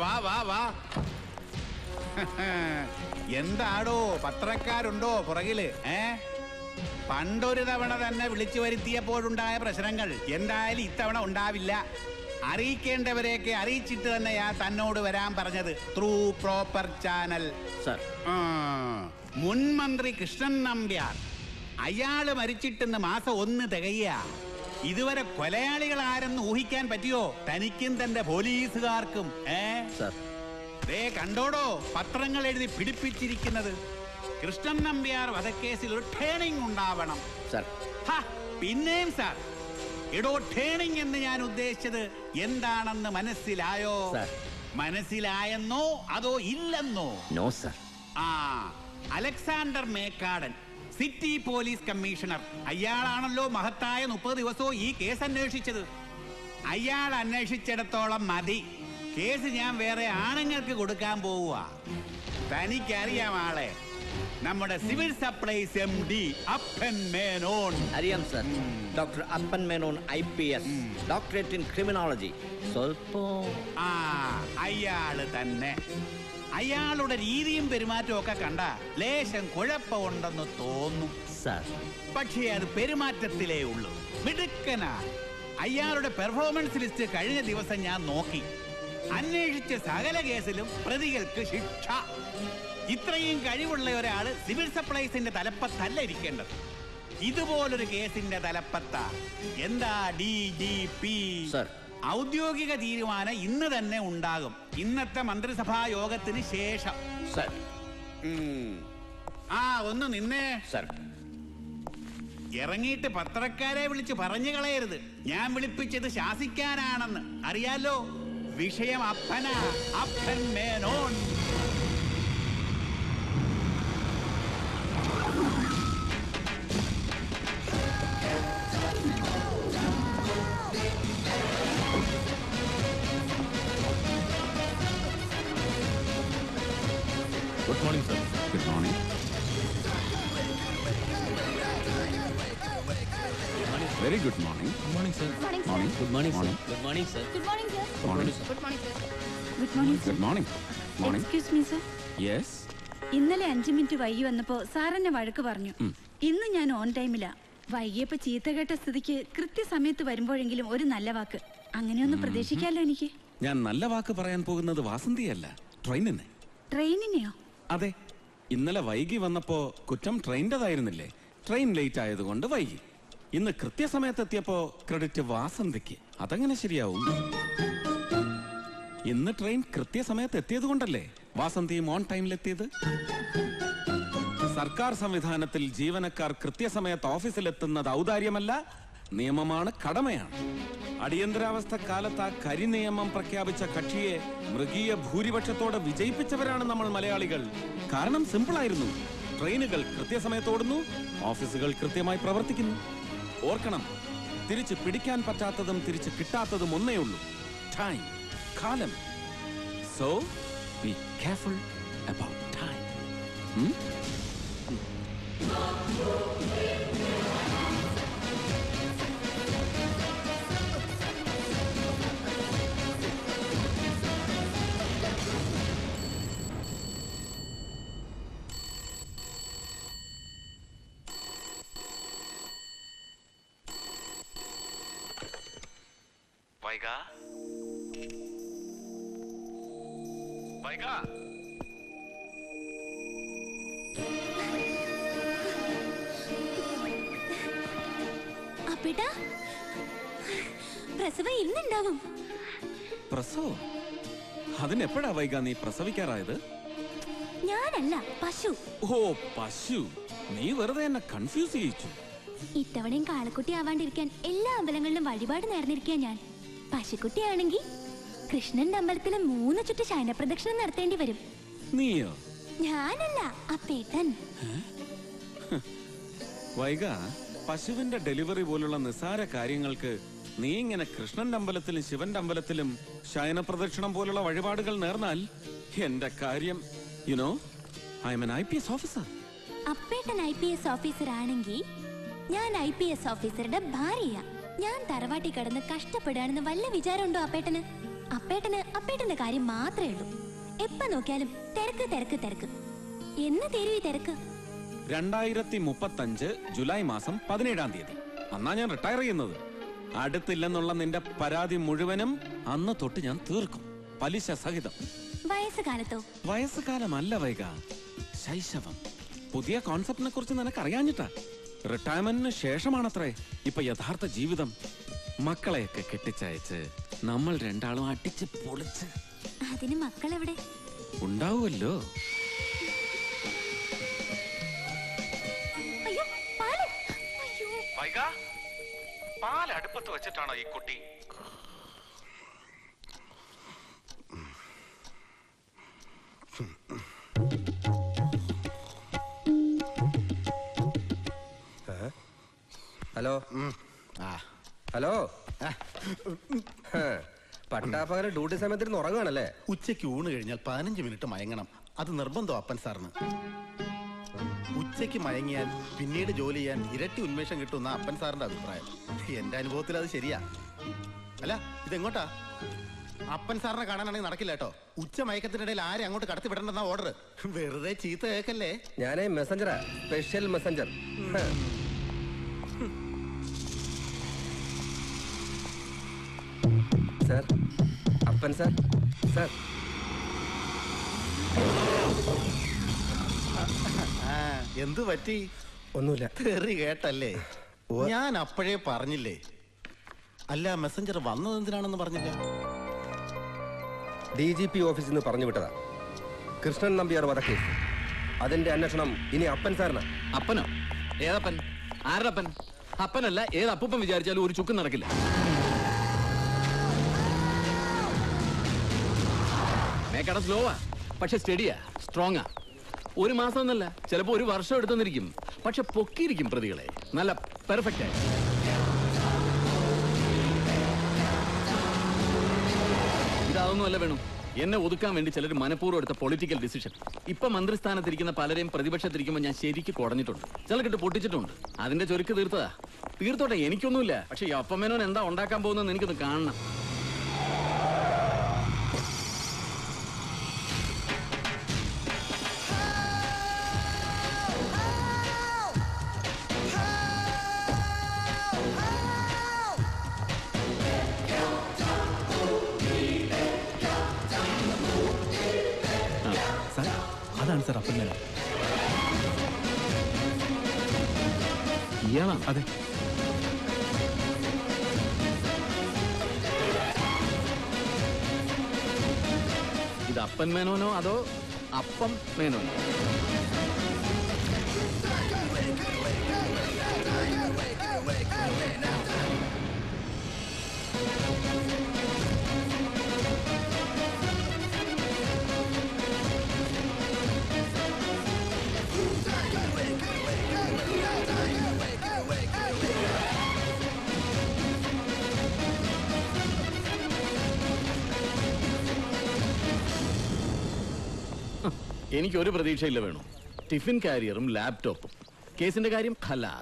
വാ വാ വാ. എന്താടോ, പത്രക്കാരുണ്ടോ പുറകില്? പണ്ടൊരു തവണ തന്നെ വിളിച്ചു വരുത്തിയപ്പോഴുണ്ടായ പ്രശ്നങ്ങൾ എന്തായാലും ഇത്തവണ ഉണ്ടാവില്ല. അറിയിക്കേണ്ടവരെയൊക്കെ അറിയിച്ചിട്ട് തന്നെയാ തന്നോട് വരാൻ പറഞ്ഞത്. Through proper channel. മുൻ മന്ത്രി കൃഷ്ണൻ നമ്പ്യാർ, അയാള് മരിച്ചിട്ടെന്ന് മാസം 1 തികയ്യ. ഇതുവരെ കൊലയാളികൾ ആരെന്ന് ഊഹിക്കാൻ പറ്റിയോ തനിക്കും തന്റെ പോലീസുകാർക്കും? കണ്ടോടോ പത്രങ്ങൾ എഴുതി പിടിപ്പിച്ചിരിക്കുന്നത്. കൃഷ്ണൻ നമ്പ്യാർ വധക്കേസിൽ ഒരു ടേണിംഗ് ഉണ്ടാവണം. പിന്നെയും സാർ, എടോ ടേണിംഗ് എന്ന് ഞാൻ ഉദ്ദേശിച്ചത് എന്താണെന്ന് മനസ്സിലായോ? മനസ്സിലായെന്നോ അതോ ഇല്ലെന്നോ? No sir. Alexander Mekkadan, city police commissioner. അയാളാണല്ലോ മഹത്തായ 30 ദിവസവും ഈ കേസ് അന്വേഷിച്ചത്. അയാൾ അന്വേഷിച്ചിടത്തോളം മതി. കേസ് ഞാൻ വേറെ ആണുങ്ങൾക്ക് കൊടുക്കാൻ പോവുക. തനിക്കറിയാം ആളെ, നമ്മുടെ സിവിൽ സപ്ലൈസ് MD അപ്പൻ മേനോൻ. അറിയാം സർ. ഡോക്ടർ അപ്പൻ Menon IPS, doctorate in criminology. അയാള് തന്നെ. അയാളുടെ രീതിയും പെരുമാറ്റവും ഒക്കെ കണ്ട ലേശം കുഴപ്പമുണ്ടെന്ന് തോന്നും സർ. പക്ഷേ അത് പെരുമാറ്റത്തിലേ ഉള്ളൂ. മിടുക്കനാ. അയാളുടെ പെർഫോമൻസ് ലിസ്റ്റ് കഴിഞ്ഞ ദിവസം ഞാൻ നോക്കി. അന്വേഷിച്ച സകല കേസിലും പ്രതികൾക്ക് ശിക്ഷ. ഇത്രയും കഴിവുള്ള ഒരാള് സിവിൽ സപ്ലൈസിന്റെ തലപ്പത്തല്ല ഇരിക്കേണ്ടത്. ഇതുപോലൊരു കേസിന്റെ തലപ്പത്ത. എന്താ DGP? ഔദ്യോഗിക തീരുമാനം ഇന്ന് തന്നെ ഉണ്ടാകും, ഇന്നത്തെ മന്ത്രിസഭാ യോഗത്തിന് ശേഷം. ഒന്ന് നിന്നേ. ഇറങ്ങിയിട്ട് പത്രക്കാരെ വിളിച്ച് പറഞ്ഞു കളയരുത് ഞാൻ വിളിപ്പിച്ചത് ശാസിക്കാനാണെന്ന്. അറിയാലോ, വിഷയം അപ്പനാ, അപ്പൻ Menon. Good morning, sir. Good morning. Very good morning. Good morning, sir. Morning. Good morning, sir. Good morning, sir. Good morning, sir. Good morning, sir. Good morning, sir. Good morning, sir. Good morning. Morning. Excuse me, sir. Yes. ഇന്നലെ 5 minute വൈകി വന്നപ്പോ സാറെന്നെ വഴക്ക് പറഞ്ഞു. ഇന്ന് ഞാൻ on ടൈമിലാ. വൈകിയപ്പോ ചീത്ത കേട്ട സ്ഥിതിക്ക് കൃത്യസമയത്ത് വരുമ്പോഴെങ്കിലും ഒരു നല്ല വാക്ക് അങ്ങനെയൊന്ന് പ്രതീക്ഷിക്കാലോ എനിക്ക്. ഞാൻ നല്ല വാക്ക് പറയാൻ പോകുന്നത് വാസന്തിയല്ല, ട്രെയിനിനെ. ട്രെയിനിനെയോ? അതെ, ഇന്നലെ വൈകി വന്നപ്പോ കുറ്റം ട്രെയിനിൻ്റെതായിരുന്നില്ലേ? ട്രെയിൻ ലേറ്റ് ആയതുകൊണ്ട് വൈകി. ഇന്ന് കൃത്യസമയത്തെത്തിയപ്പോ ക്രെഡിറ്റ് വാസന്തിക്ക്. അതെങ്ങനെ ശരിയാവും? ഇന്ന് ട്രെയിൻ കൃത്യസമയത്ത് എത്തിയത് കൊണ്ടല്ലേ വാസന്തിയും ഓൺ ടൈമിലെത്തിയത്. സർക്കാർ സംവിധാനത്തിൽ ജീവനക്കാർ കൃത്യസമയത്ത് ഓഫീസിലെത്തുന്നത് ഔദാര്യമല്ല, നിയമമാണ്, കടമയാണ്. അടിയന്തരാവസ്ഥ കാലത്ത് ആ കരിനിയമം പ്രഖ്യാപിച്ച കക്ഷിയെ മൃഗീയ ഭൂരിപക്ഷത്തോടെ വിജയിപ്പിച്ചവരാണ് നമ്മൾ മലയാളികൾ. കാരണം സിമ്പിളായിരുന്നു. ട്രെയിനുകൾ കൃത്യസമയത്തോടുന്നു, ഓഫീസുകൾ കൃത്യമായി പ്രവർത്തിക്കുന്നു. ഓർക്കണം, തിരിച്ചു പിടിക്കാൻ പറ്റാത്തതും തിരിച്ചു കിട്ടാത്തതും ഒന്നേ ഉള്ളൂ, ടൈം, കാലം. So be careful about time. വൈകാ വൈകാ അപ്പേട്ടാ, പ്രസവം ഇന്നുണ്ടാവും. പ്രസവം? അതിനെപ്പോഴാ വൈകാ നീ പ്രസവിക്കാറായത്? ഞാനല്ല, പശു. ഓ, പശു. നീ വെറുതെ എന്നെ കൺഫ്യൂസ് ചെയ്യിച്ചു. ഇത്തവണയും കാളക്കുട്ടി ആവാണ്ടിരിക്കാൻ എല്ലാ അമ്പലങ്ങളിലും വഴിപാട് നേർന്നിരിക്കാൻ ഞാൻ. പശുക്കുട്ടിയാണെങ്കിൽ കൃഷ്ണന്റെ അമ്പലത്തിലെ 3 ചുറ്റ് ശയനപ്രദക്ഷിണം നടത്തേണ്ടി വരും. നീയോ? ഞാനല്ല, അപ്പേട്ടൻ. വൈക, പശുവിന്റെ ഡെലിവറി പോലുള്ള നിസ്സാര കാര്യങ്ങൾക്ക് നീ ഇങ്ങനെ കൃഷ്ണന്റെ അമ്പലത്തിലും ശിവന്റെ അമ്പലത്തിലും ശയനപ്രദക്ഷിണം പോലുള്ള വഴിപാടുകൾ നേർന്നാൽ എന്റെ കാര്യം, you know, I am an IPS officer. അപ്പേട്ടൻ IPS ഓഫീസർ ആണെങ്കിൽ ഞാൻ IPS ഓഫീസറുടെ ഭാര്യയാ. ഞാൻ തറവാട്ടി കിടന്ന് കഷ്ടപ്പെടുകയാണെന്ന് വല്ല വിചാരമുണ്ടോ അപ്പേട്ടന്? അപ്പേട്ടന്റെ കാര്യം മാത്രമേ ഉള്ളൂ. എപ്പ നോക്കിയാലും തിരക്ക് തിരക്ക് തിരക്ക്. എന്ന് തരൂ ഈ തിരക്ക്? 2035 ജൂലൈ മാസം 17-ാം തീയതി. അന്നാ ഞാൻ റിട്ടയർ ചെയ്യുന്നത്. അടുത്തില്ലെന്നുള്ള നിന്റെ പരാതി മുഴുവനും അന്ന് തൊട്ട് ഞാൻ തീർക്കും, പലിശ സഹിതം. വയസ്സുകാലത്തോ? വയസ്സുകാലമല്ല വൈക, ശൈശവം. പുതിയ കോൺസെപ്റ്റിനെ കുറിച്ച് നിനക്ക് അറിയാഞ്ഞിട്ടാ. റിട്ടയർമെന്റിന് ശേഷമാണത്രേ ഇപ്പൊ യഥാർത്ഥ ജീവിതം. മക്കളെയൊക്കെ കെട്ടിച്ചയച്ച് നമ്മൾ രണ്ടാളും അടിച്ച് പൊളിച്ച്. അതിന് മക്കളെവിടെ? ഉണ്ടാവുമല്ലോ. അയ്യോ, പാല്! അയ്യോ. വൈക, പാൽ അടുപ്പത്ത് വെച്ചിട്ടാണോ ഈ കുട്ടി? ഹലോ. ഹലോ. പട്ടാപ്പകല് ഡ്യൂട്ടി സമയത്തിന് ഉറങ്ങുകയാണല്ലേ? ഉച്ചയ്ക്ക് ഊണ് കഴിഞ്ഞാൽ 15 മിനിറ്റ് മയങ്ങണം. അത് നിർബന്ധം അപ്പൻ സാറിന്. ഉച്ചയ്ക്ക് മയങ്ങിയാൽ പിന്നീട് ജോലി ചെയ്യാൻ ഇരട്ടി ഉന്മേഷം കിട്ടുന്ന അപ്പൻ സാറിന്റെ അഭിപ്രായം. എന്റെ അനുഭവത്തിൽ അത് ശരിയാ. അല്ല, ഇതെങ്ങോട്ടാ? അപ്പൻ സാറിനെ കാണാനാണെങ്കിൽ നടക്കില്ല കേട്ടോ. ഉച്ച മയക്കത്തിനിടയിൽ ആരെ അങ്ങോട്ട് കടത്തി വിടണ്ടെന്ന ഓർഡർ. വെറുതെ ചീത്ത കേക്കല്ലേ. ഞാനേ മെസ്സഞ്ചറാ, സ്പെഷ്യൽ മെസ്സഞ്ചർ. സാർ, അപ്പൻ സാർ. സാർ, എന്തു പറ്റി? ഒന്നുമില്ല. തെറി കേട്ടല്ലേ? ഞാൻ അപ്പോഴേ പറഞ്ഞില്ലേ. അല്ല, മെസ്സഞ്ചർ വന്നത് എന്തിനാണെന്ന് പറഞ്ഞില്ല? DGP ഓഫീസിൽ നിന്ന് പറഞ്ഞു വിട്ടതാ. കൃഷ്ണൻ നമ്പ്യാർ വധക്കേസ്. അതിന്റെ അന്വേഷണം ഇനി അപ്പൻ സാറിനാ. അപ്പനോ? ഏതപ്പൻ? ആരപ്പൻ? അപ്പനല്ല, ഏത് അപ്പൂപ്പൻ വിചാരിച്ചാലും ഒരു ചുക്കും നടക്കില്ല. മേക്കട സ്ലോവാ, പക്ഷെ സ്റ്റഡിയാ, സ്ട്രോങ്ങാ. 1 മാസം എന്നല്ല, ചിലപ്പോ 1 വർഷം എടുത്തെന്നിരിക്കും. പക്ഷെ പൊക്കിയിരിക്കും പ്രതികളെ, നല്ല പെർഫെക്റ്റ് ആയി. ഇതൊന്നുമല്ല വേണം, എന്നെ ഒതുക്കാൻ വേണ്ടി ചിലർ മനഃപൂർവ്വം എടുത്ത പൊളിറ്റിക്കൽ ഡിസിഷൻ. ഇപ്പൊ മന്ത്രിസ്ഥാനത്തിരിക്കുന്ന പലരെയും പ്രതിപക്ഷത്തിരിക്കുമ്പോൾ ഞാൻ ശരിക്ക് കുടഞ്ഞിട്ടുണ്ട്, ചിലക്കിട്ട് പൊട്ടിച്ചിട്ടുണ്ട്. അതിന്റെ ചൊരുക്ക് തീർത്തതാ. തീർത്തോട്ടെ, എനിക്കൊന്നുമില്ല. പക്ഷെ ഈ അപ്പമേനോൻ എന്താ ഉണ്ടാക്കാൻ പോകുന്നതെന്ന് എനിക്കൊന്ന് കാണണം. അതാണ് സാർ അപ്പൻ മേനോൻ. ഇയാളാണ്? അതെ. ഇത് അപ്പൻ മേനോനോ അതോ അപ്പം മേനോനോ? എനിക്കൊരു പ്രതീക്ഷയില്ല വേണു. ടിഫിൻ കാരിയറും ലാപ്ടോപ്പും. കേസിന്റെ കാര്യം ഖലാസ്.